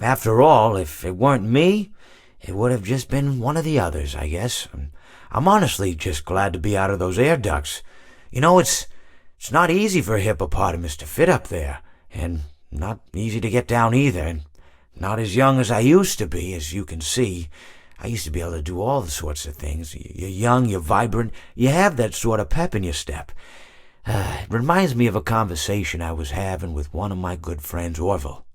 After all, if it weren't me, it would have just been one of the others, I guess. I'm honestly just glad to be out of those air ducts. It's not easy for a hippopotamus to fit up there, and not easy to get down either, and not as young as I used to be, as you can see. I used to be able to do all the sorts of things. You're young, you're vibrant, you have that sort of pep in your step. It reminds me of a conversation I was having with one of my good friends, Orville.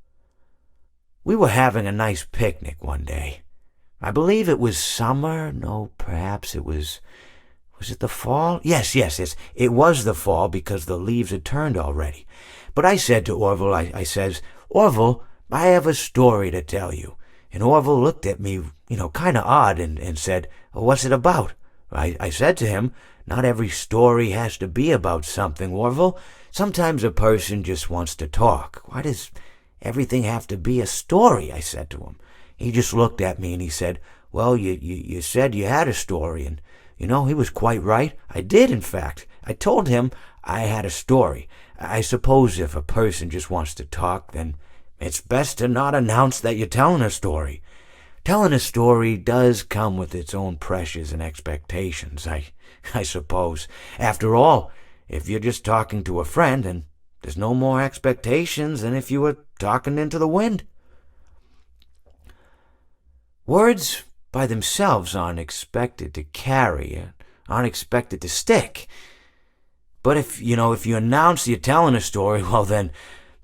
We were having a nice picnic one day. I believe it was summer. No, perhaps it was... Was it the fall? Yes. It was the fall because the leaves had turned already. But I said to Orville, I says, Orville, I have a story to tell you. And Orville looked at me, kind of odd and said, what's it about? I said to him, not every story has to be about something, Orville. Sometimes a person just wants to talk. Why does everything have to be a story? I said to him. He just looked at me and he said, well, you said you had a story, and, he was quite right. I did, in fact. I told him I had a story. I suppose if a person just wants to talk, then it's best to not announce that you're telling a story. Telling a story does come with its own pressures and expectations, I suppose. After all, if you're just talking to a friend, then there's no more expectations than if you were talking into the wind. Words by themselves aren't expected to carry, aren't expected to stick. But if you announce you're telling a story, well then,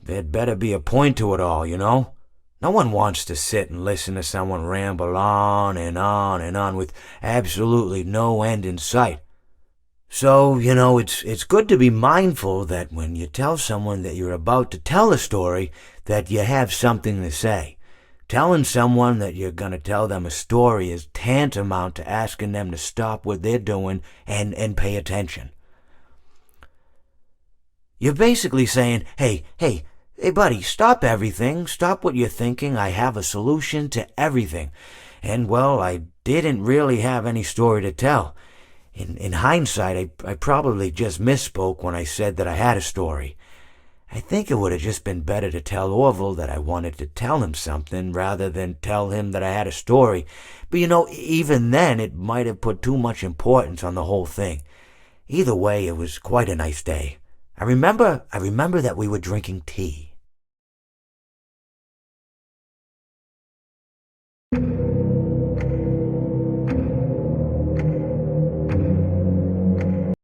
there'd better be a point to it all, No one wants to sit and listen to someone ramble on and on and on with absolutely no end in sight. So, it's good to be mindful that when you tell someone that you're about to tell a story, that you have something to say. Telling someone that you're going to tell them a story is tantamount to asking them to stop what they're doing and pay attention. You're basically saying, hey, buddy, stop everything. Stop what you're thinking. I have a solution to everything. And, well, I didn't really have any story to tell. In hindsight, I probably just misspoke when I said that I had a story. I think it would have just been better to tell Orville that I wanted to tell him something rather than tell him that I had a story. But even then, it might have put too much importance on the whole thing. Either way, it was quite a nice day. I remember that we were drinking tea.